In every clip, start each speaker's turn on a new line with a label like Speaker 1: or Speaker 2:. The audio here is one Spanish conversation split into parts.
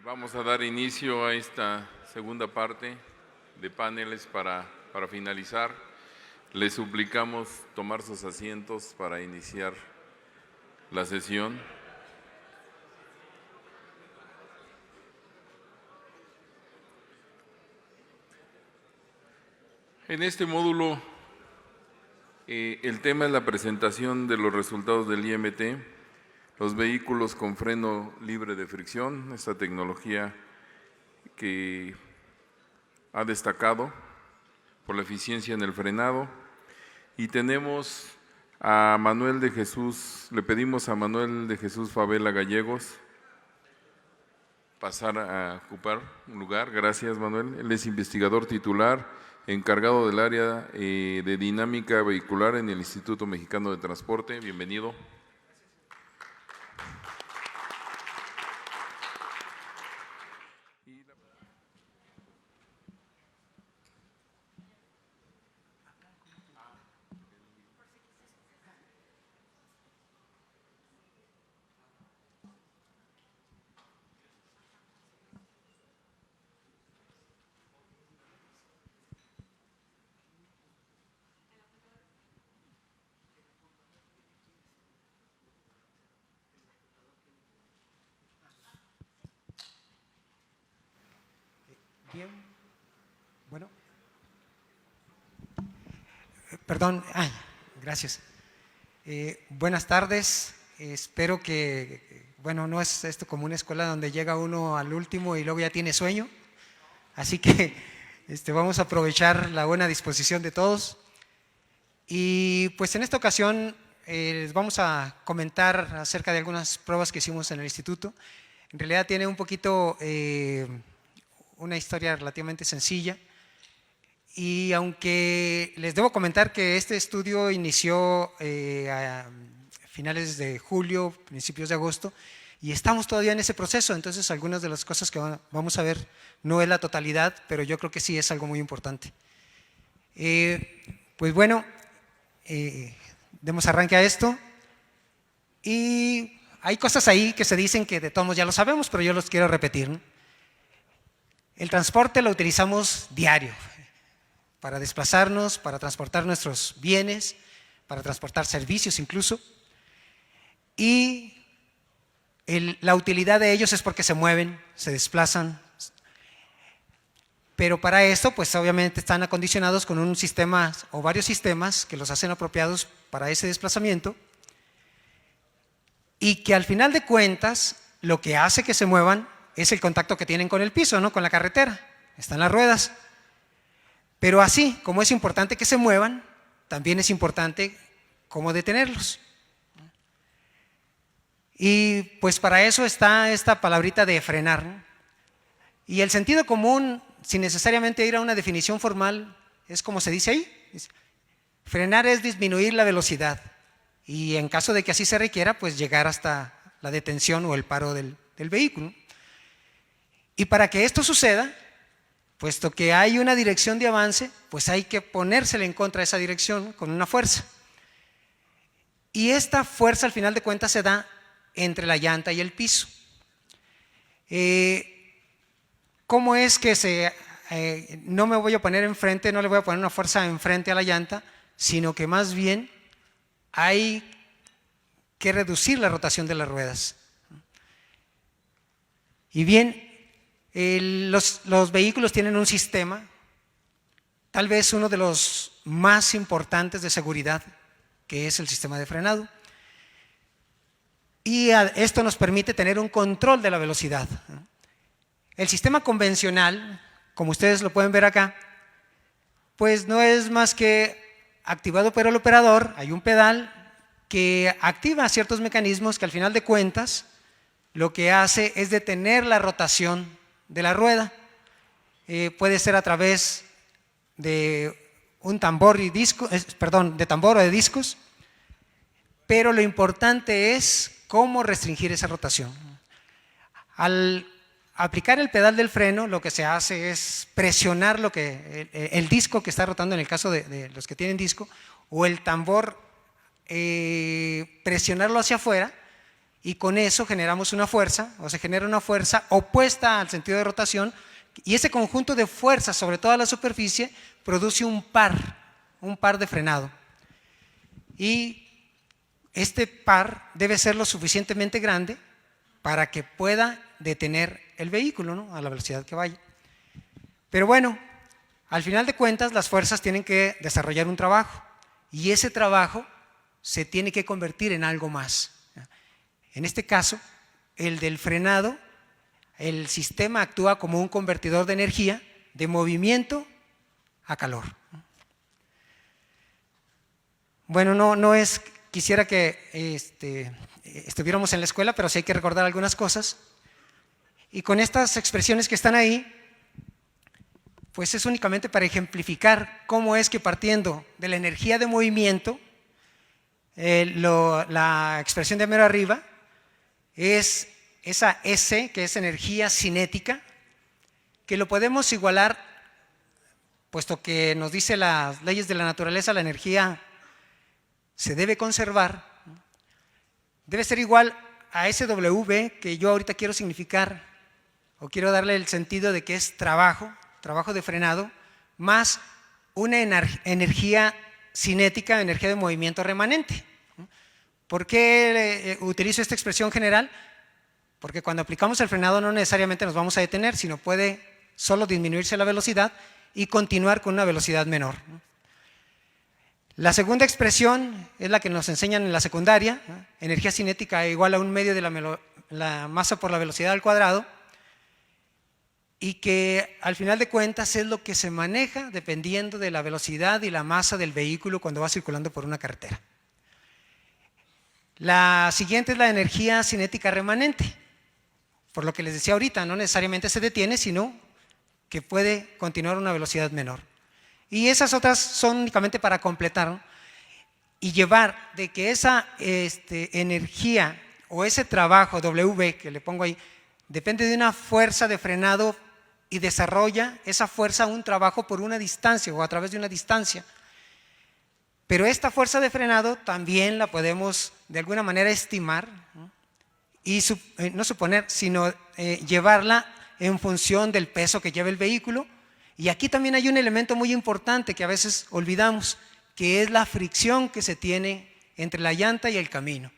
Speaker 1: Vamos a dar inicio a esta segunda parte de paneles para finalizar. Les suplicamos tomar sus asientos para iniciar la sesión. En este módulo, el tema es la presentación de los resultados del IMT, los vehículos con freno libre de fricción, esta tecnología que ha destacado por la eficiencia en el frenado. Y tenemos a Manuel de Jesús, le pedimos a Manuel de Jesús Favela Gallegos pasar a ocupar un lugar. Gracias, Manuel. Él es investigador titular, encargado del área de dinámica vehicular en el Instituto Mexicano de Transporte. Bienvenido.
Speaker 2: Bien, bueno, perdón, gracias. Buenas tardes, espero que, no es esto como una escuela donde llega uno al último y luego ya tiene sueño, así que vamos a aprovechar la buena disposición de todos. Y pues en esta ocasión les vamos a comentar acerca de algunas pruebas que hicimos en el instituto. En realidad tiene un poquito una historia relativamente sencilla, y aunque les debo comentar que este estudio inició a finales de julio, principios de agosto, y estamos todavía en ese proceso, entonces algunas de las cosas que vamos a ver no es la totalidad, pero yo creo que sí es algo muy importante. Pues bueno, demos arranque a esto, y hay cosas ahí que se dicen que de todos modos ya lo sabemos, pero yo los quiero repetir, ¿no? El transporte lo utilizamos diario para desplazarnos, para transportar nuestros bienes, para transportar servicios incluso, y la utilidad de ellos es porque se mueven, se desplazan, pero para esto pues obviamente están acondicionados con un sistema o varios sistemas que los hacen apropiados para ese desplazamiento, y que al final de cuentas lo que hace que se muevan es el contacto que tienen con el piso, ¿no? Con la carretera, están las ruedas. Pero así como es importante que se muevan, también es importante cómo detenerlos. Y pues para eso está esta palabrita de frenar, ¿no? Y el sentido común, sin necesariamente ir a una definición formal, es como se dice ahí: frenar es disminuir la velocidad, y en caso de que así se requiera, pues llegar hasta la detención o el paro del vehículo. Y para que esto suceda, puesto que hay una dirección de avance, pues hay que ponérsele en contra de esa dirección con una fuerza. Y esta fuerza al final de cuentas se da entre la llanta y el piso. ¿Cómo es que no me voy a poner enfrente, no le voy a poner una fuerza enfrente a la llanta, sino que más bien hay que reducir la rotación de las ruedas? Y bien, los vehículos tienen un sistema, tal vez uno de los más importantes de seguridad, que es el sistema de frenado. Y esto nos permite tener un control de la velocidad. El sistema convencional, como ustedes lo pueden ver acá, pues no es más que activado por el operador. Hay un pedal que activa ciertos mecanismos que al final de cuentas lo que hace es detener la rotación de la rueda. Puede ser a través de un tambor y de tambor o de discos, pero lo importante es cómo restringir esa rotación. Al aplicar el pedal del freno, lo que se hace es presionar el disco que está rotando, en el caso de los que tienen disco, o el tambor, presionarlo hacia afuera, y con eso generamos una fuerza, o se genera una fuerza opuesta al sentido de rotación, y ese conjunto de fuerzas sobre toda la superficie produce un par de frenado. Y este par debe ser lo suficientemente grande para que pueda detener el vehículo, ¿no?, a la velocidad que vaya. Pero bueno, al final de cuentas las fuerzas tienen que desarrollar un trabajo y ese trabajo se tiene que convertir en algo más. En este caso, el del frenado, el sistema actúa como un convertidor de energía de movimiento a calor. Bueno, no es, quisiera que estuviéramos en la escuela, pero sí hay que recordar algunas cosas. Y con estas expresiones que están ahí, pues es únicamente para ejemplificar cómo es que partiendo de la energía de movimiento, la expresión de mero arriba es esa S, que es energía cinética, que lo podemos igualar, puesto que nos dice las leyes de la naturaleza, la energía se debe conservar, debe ser igual a ese W que yo ahorita quiero significar, o quiero darle el sentido de que es trabajo de frenado, más una energía cinética, energía de movimiento remanente. ¿Por qué utilizo esta expresión general? Porque cuando aplicamos el frenado no necesariamente nos vamos a detener, sino puede solo disminuirse la velocidad y continuar con una velocidad menor. La segunda expresión es la que nos enseñan en la secundaria, energía cinética igual a 1/2 de la masa por la velocidad al cuadrado, y que al final de cuentas es lo que se maneja dependiendo de la velocidad y la masa del vehículo cuando va circulando por una carretera. La siguiente es la energía cinética remanente, por lo que les decía ahorita, no necesariamente se detiene, sino que puede continuar a una velocidad menor. Y esas otras son únicamente para completar, ¿no?, y llevar de que esa energía o ese trabajo W que le pongo ahí depende de una fuerza de frenado y desarrolla esa fuerza un trabajo por una distancia o a través de una distancia. Pero esta fuerza de frenado también la podemos de alguna manera estimar, ¿no?, y no suponer, sino llevarla en función del peso que lleva el vehículo. Y aquí también hay un elemento muy importante que a veces olvidamos, que es la fricción que se tiene entre la llanta y el camino.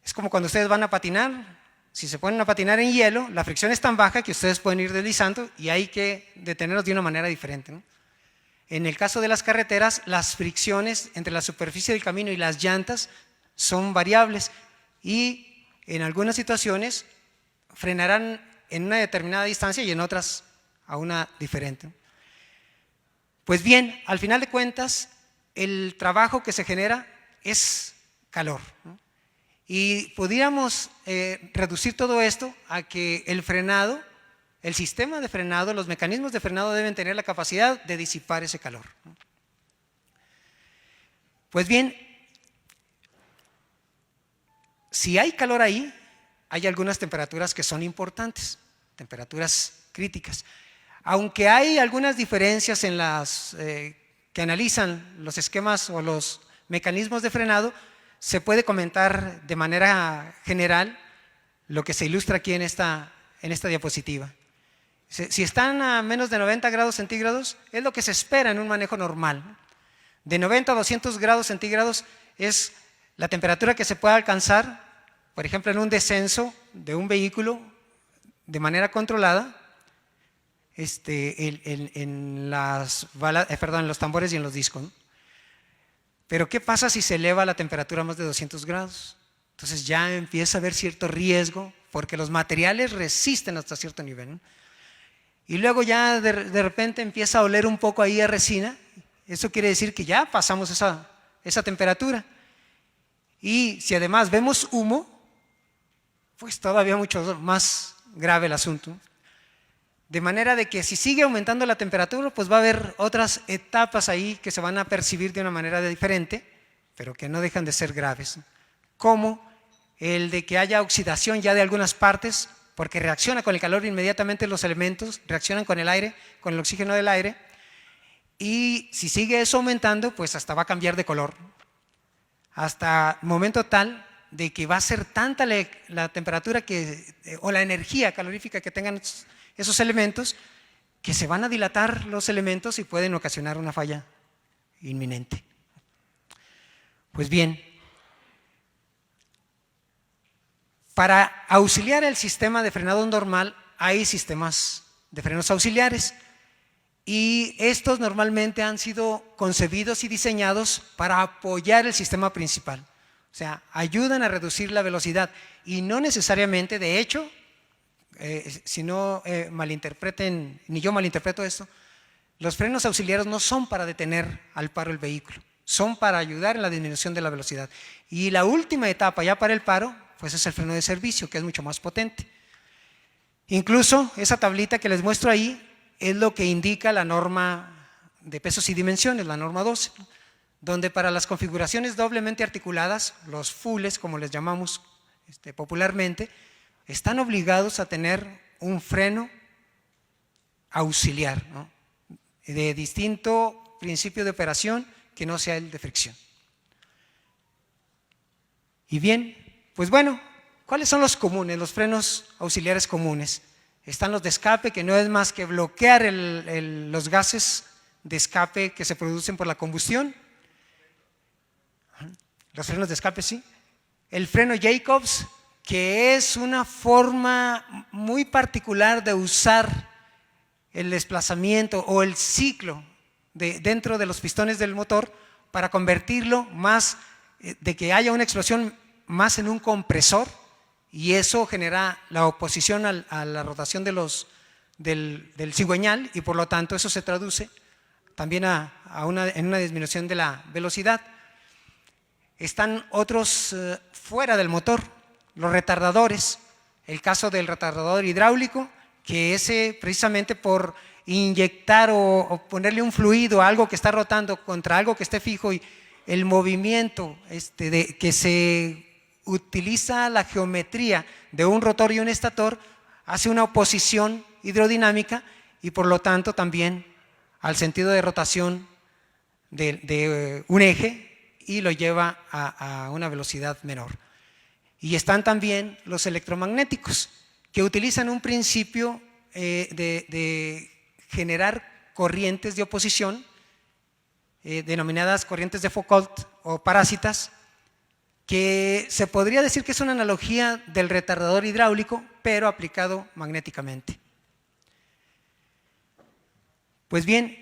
Speaker 2: Es como cuando ustedes van a patinar. Si se ponen a patinar en hielo, la fricción es tan baja que ustedes pueden ir deslizando y hay que detenerlos de una manera diferente, ¿no? En el caso de las carreteras, las fricciones entre la superficie del camino y las llantas son variables y en algunas situaciones frenarán en una determinada distancia y en otras a una diferente. Pues bien, al final de cuentas, el trabajo que se genera es calor, ¿no? Y podríamos reducir todo esto a que el frenado, el sistema de frenado, los mecanismos de frenado deben tener la capacidad de disipar ese calor. Pues bien, si hay calor ahí, hay algunas temperaturas que son importantes, temperaturas críticas. Aunque hay algunas diferencias en las que analizan los esquemas o los mecanismos de frenado, se puede comentar de manera general lo que se ilustra aquí en esta diapositiva. Si están a menos de 90 grados centígrados, es lo que se espera en un manejo normal. De 90 a 200 grados centígrados es la temperatura que se puede alcanzar, por ejemplo, en un descenso de un vehículo de manera controlada, en los tambores y en los discos, ¿no? Pero ¿qué pasa si se eleva la temperatura a más de 200 grados? Entonces ya empieza a haber cierto riesgo porque los materiales resisten hasta cierto nivel, ¿no? Y luego ya de repente empieza a oler un poco ahí a resina. Eso quiere decir que ya pasamos esa temperatura. Y si además vemos humo, pues todavía mucho más grave el asunto. De manera de que si sigue aumentando la temperatura, pues va a haber otras etapas ahí que se van a percibir de una manera diferente, pero que no dejan de ser graves, como el de que haya oxidación ya de algunas partes, porque reacciona con el calor inmediatamente los elementos, reaccionan con el aire, con el oxígeno del aire, y si sigue eso aumentando, pues hasta va a cambiar de color, hasta momento tal de que va a ser tanta la temperatura o la energía calorífica que tengan esos elementos, que se van a dilatar los elementos y pueden ocasionar una falla inminente. Pues bien, para auxiliar el sistema de frenado normal hay sistemas de frenos auxiliares, y estos normalmente han sido concebidos y diseñados para apoyar el sistema principal. O sea, ayudan a reducir la velocidad y no necesariamente, de hecho, si no malinterpreten, ni yo malinterpreto esto, los frenos auxiliares no son para detener al paro el vehículo, son para ayudar en la disminución de la velocidad. Y la última etapa ya para el paro, pues es el freno de servicio, que es mucho más potente. Incluso esa tablita que les muestro ahí es lo que indica la norma de pesos y dimensiones, la norma 12, donde para las configuraciones doblemente articuladas, los fulls, como les llamamos popularmente, están obligados a tener un freno auxiliar, ¿no?, de distinto principio de operación que no sea el de fricción. Y bien, pues bueno, ¿cuáles son los comunes, los frenos auxiliares comunes? Están los de escape, que no es más que bloquear los gases de escape que se producen por la combustión. Los frenos de escape, sí. El freno Jacobs, que es una forma muy particular de usar el desplazamiento o el ciclo dentro de los pistones del motor para convertirlo más, de que haya una explosión más en un compresor, y eso genera la oposición a la rotación del cigüeñal, y por lo tanto eso se traduce también en una disminución de la velocidad. Están otros fuera del motor, los retardadores. El caso del retardador hidráulico, que ese precisamente por inyectar o ponerle un fluido a algo que está rotando contra algo que esté fijo, y el movimiento que se utiliza la geometría de un rotor y un estator, hace una oposición hidrodinámica y por lo tanto también al sentido de rotación de un eje, y lo lleva a una velocidad menor. Y están también los electromagnéticos, que utilizan un principio de generar corrientes de oposición, denominadas corrientes de Foucault o parásitas, que se podría decir que es una analogía del retardador hidráulico, pero aplicado magnéticamente. Pues bien,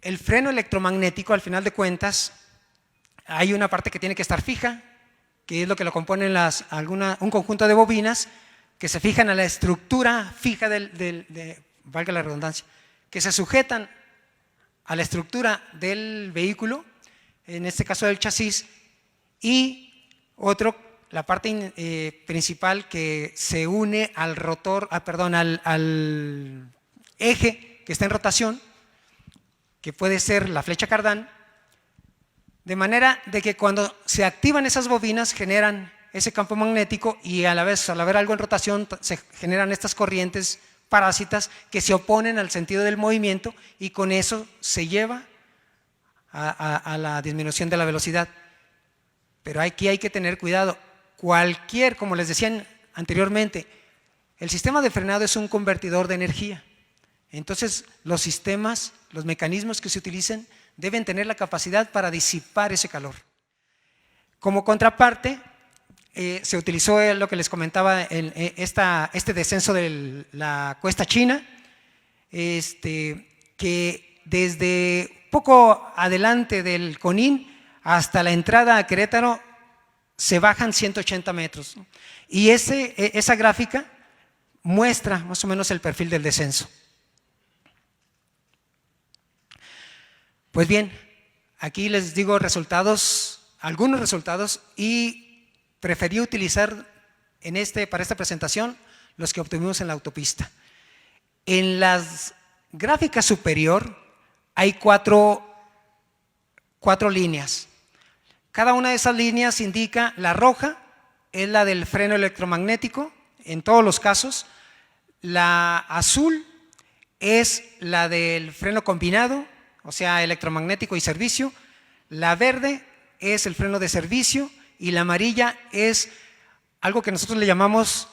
Speaker 2: el freno electromagnético, al final de cuentas, hay una parte que tiene que estar fija, que es lo que lo componen un conjunto de bobinas que se fijan a la estructura fija valga la redundancia, que se sujetan a la estructura del vehículo, en este caso del chasis, y la parte principal que se une al rotor, al eje que está en rotación, que puede ser la flecha cardán, de manera de que cuando se activan esas bobinas generan ese campo magnético, y a la vez, al haber algo en rotación, se generan estas corrientes parásitas que se oponen al sentido del movimiento, y con eso se lleva a la disminución de la velocidad. Pero aquí hay que tener cuidado. Como les decía anteriormente, el sistema de frenado es un convertidor de energía. Entonces, los sistemas, los mecanismos que se utilicen deben tener la capacidad para disipar ese calor. Como contraparte, se utilizó lo que les comentaba, este descenso de la cuesta china, que desde poco adelante del Conín hasta la entrada a Querétaro se bajan 180 metros. Y esa gráfica muestra más o menos el perfil del descenso. Pues bien, aquí les digo algunos resultados, y preferí utilizar para esta presentación los que obtuvimos en la autopista. En las gráficas superior hay cuatro líneas. Cada una de esas líneas indica: la roja es la del freno electromagnético en todos los casos, la azul es la del freno combinado, o sea, electromagnético y servicio, la verde es el freno de servicio, y la amarilla es algo que nosotros le llamamos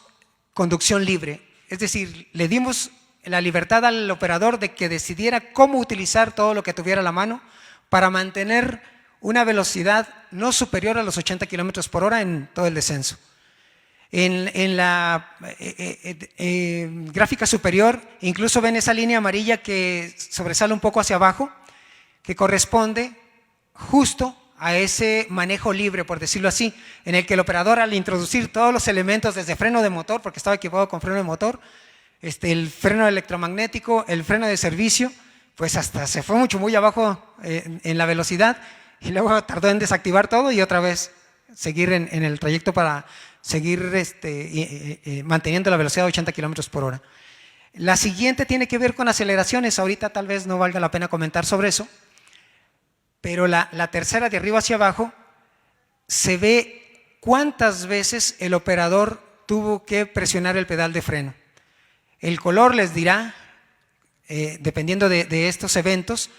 Speaker 2: conducción libre. Es decir, le dimos la libertad al operador de que decidiera cómo utilizar todo lo que tuviera a la mano para mantener una velocidad no superior a los 80 kilómetros por hora en todo el descenso. En la gráfica superior incluso ven esa línea amarilla que sobresale un poco hacia abajo, que corresponde justo a ese manejo libre, por decirlo así, en el que el operador, al introducir todos los elementos desde freno de motor, porque estaba equipado con freno de motor, el freno electromagnético, el freno de servicio, pues hasta se fue muy abajo en la velocidad, y luego tardó en desactivar todo y otra vez seguir en el trayecto para seguir manteniendo la velocidad de 80 kilómetros por hora. La siguiente tiene que ver con aceleraciones. Ahorita tal vez no valga la pena comentar sobre eso, pero la tercera de arriba hacia abajo se ve cuántas veces el operador tuvo que presionar el pedal de freno. El color les dirá, dependiendo de estos eventos,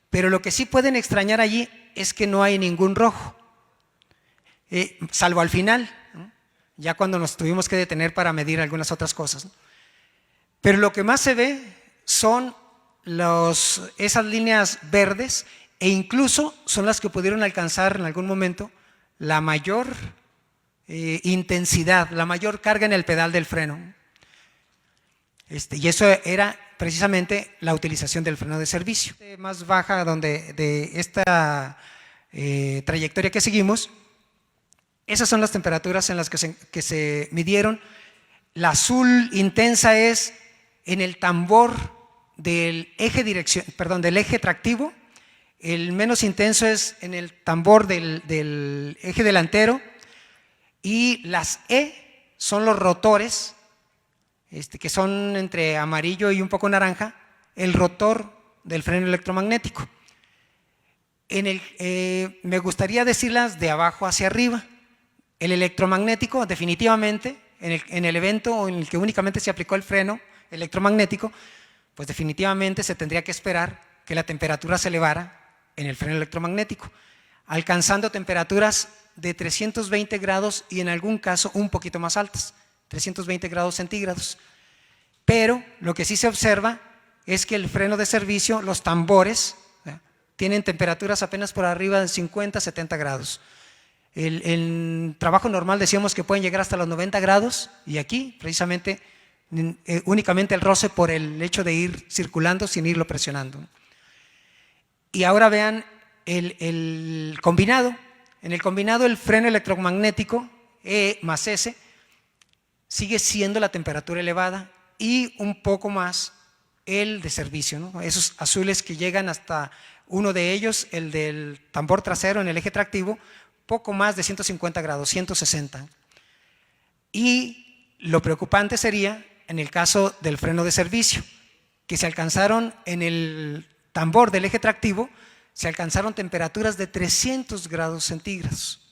Speaker 2: pero lo que sí pueden extrañar allí es que no hay ningún rojo, salvo al final, ¿no? Ya cuando nos tuvimos que detener para medir algunas otras cosas, ¿no? Pero lo que más se ve son esas líneas verdes, e incluso son las que pudieron alcanzar en algún momento la mayor intensidad, la mayor carga en el pedal del freno. Y eso era precisamente la utilización del freno de servicio. Más baja de esta trayectoria que seguimos, esas son las temperaturas en las que se midieron. La azul intensa es en el tambor del eje tractivo. El menos intenso es en el tambor del eje delantero, y las E son los rotores, que son entre amarillo y un poco naranja, el rotor del freno electromagnético. Me gustaría decirlas de abajo hacia arriba. El electromagnético, definitivamente, en el evento en el que únicamente se aplicó el freno electromagnético, pues definitivamente se tendría que esperar que la temperatura se elevara en el freno electromagnético, alcanzando temperaturas de 320 grados y en algún caso un poquito más altas, 320 grados centígrados. Pero lo que sí se observa es que el freno de servicio, los tambores, tienen temperaturas apenas por arriba de 50, 70 grados. El trabajo normal decíamos que pueden llegar hasta los 90 grados, y aquí precisamente únicamente el roce por el hecho de ir circulando sin irlo presionando. Y ahora vean el combinado. En el combinado, el freno electromagnético E más S sigue siendo la temperatura elevada, y un poco más el de servicio, ¿no? Esos azules que llegan hasta uno de ellos, el del tambor trasero en el eje tractivo, poco más de 150 grados, 160. Y lo preocupante sería en el caso del freno de servicio, que se alcanzaron en el tambor del eje tractivo, se alcanzaron temperaturas de 300 grados centígrados.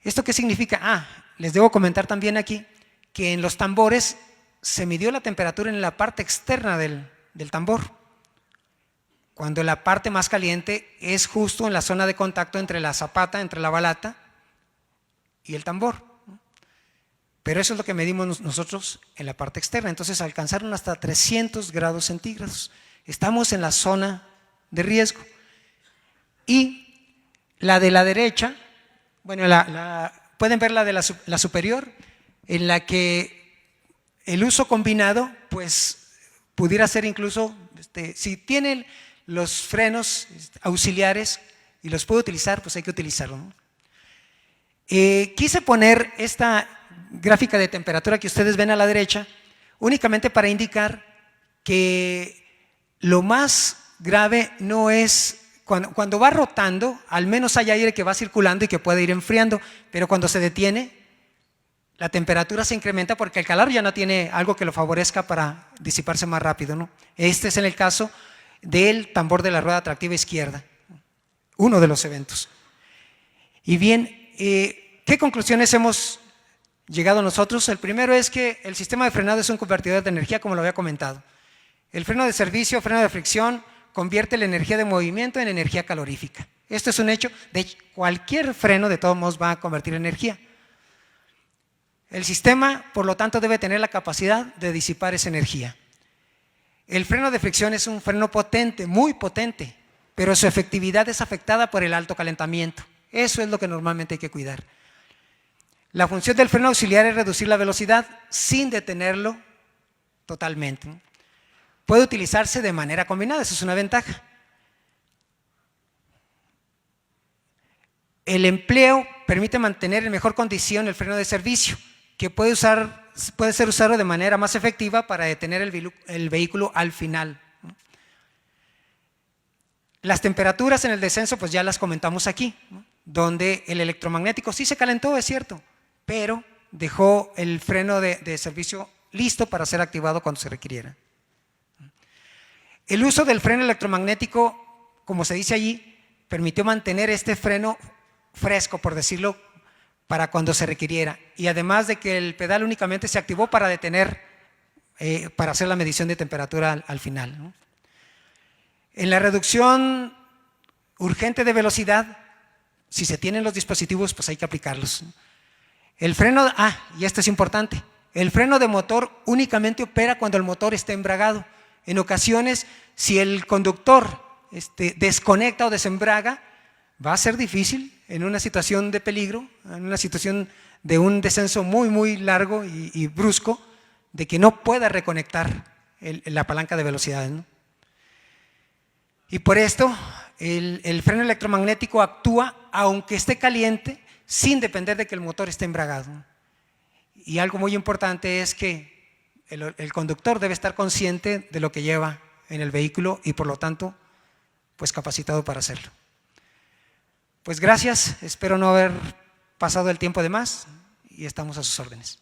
Speaker 2: ¿Esto qué significa? Les debo comentar también aquí que en los tambores se midió la temperatura en la parte externa del tambor, cuando la parte más caliente es justo en la zona de contacto entre la zapata, entre la balata y el tambor. Pero eso es lo que medimos nosotros en la parte externa. Entonces alcanzaron hasta 300 grados centígrados. Estamos en la zona de riesgo. Y la de la derecha, bueno, pueden ver la de la superior, en la que el uso combinado, pues pudiera ser incluso, si tienen los frenos auxiliares y los puede utilizar, pues hay que utilizarlo, ¿no? Quise poner esta gráfica de temperatura que ustedes ven a la derecha únicamente para indicar que lo más grave no es cuando va rotando, al menos hay aire que va circulando y que puede ir enfriando, pero cuando se detiene, la temperatura se incrementa porque el calor ya no tiene algo que lo favorezca para disiparse más rápido, ¿no? Este es en el caso del tambor de la rueda tractiva izquierda, uno de los eventos. Y bien, ¿qué conclusiones hemos llegado nosotros? El primero es que el sistema de frenado es un convertidor de energía, como lo había comentado. El freno de servicio, freno de fricción, convierte la energía de movimiento en energía calorífica. Esto es un hecho. De hecho, cualquier freno de todos modos va a convertir energía. El sistema, por lo tanto, debe tener la capacidad de disipar esa energía. El freno de fricción es un freno potente, muy potente, pero su efectividad es afectada por el alto calentamiento. Eso es lo que normalmente hay que cuidar. La función del freno auxiliar es reducir la velocidad sin detenerlo totalmente. Puede utilizarse de manera combinada, eso es una ventaja. El empleo permite mantener en mejor condición el freno de servicio, que puede ser usado de manera más efectiva para detener el vehículo al final. Las temperaturas en el descenso, pues ya las comentamos aquí, ¿no? Donde el electromagnético sí se calentó, es cierto, pero dejó el freno de servicio listo para ser activado cuando se requiriera. El uso del freno electromagnético, como se dice allí, permitió mantener este freno fresco, por decirlo, para cuando se requiriera. Y además de que el pedal únicamente se activó para detener, para hacer la medición de temperatura al final, ¿no? En la reducción urgente de velocidad, si se tienen los dispositivos, pues hay que aplicarlos. El freno, y esto es importante, el freno de motor únicamente opera cuando el motor está embragado. En ocasiones, si el conductor desconecta o desembraga, va a ser difícil en una situación de peligro, en una situación de un descenso muy, muy largo y brusco, de que no pueda reconectar la palanca de velocidades, ¿no? Y por esto, el freno electromagnético actúa aunque esté caliente, sin depender de que el motor esté embragado. Y algo muy importante es que el conductor debe estar consciente de lo que lleva en el vehículo y por lo tanto, pues capacitado para hacerlo. Pues gracias, espero no haber pasado el tiempo de más y estamos a sus órdenes.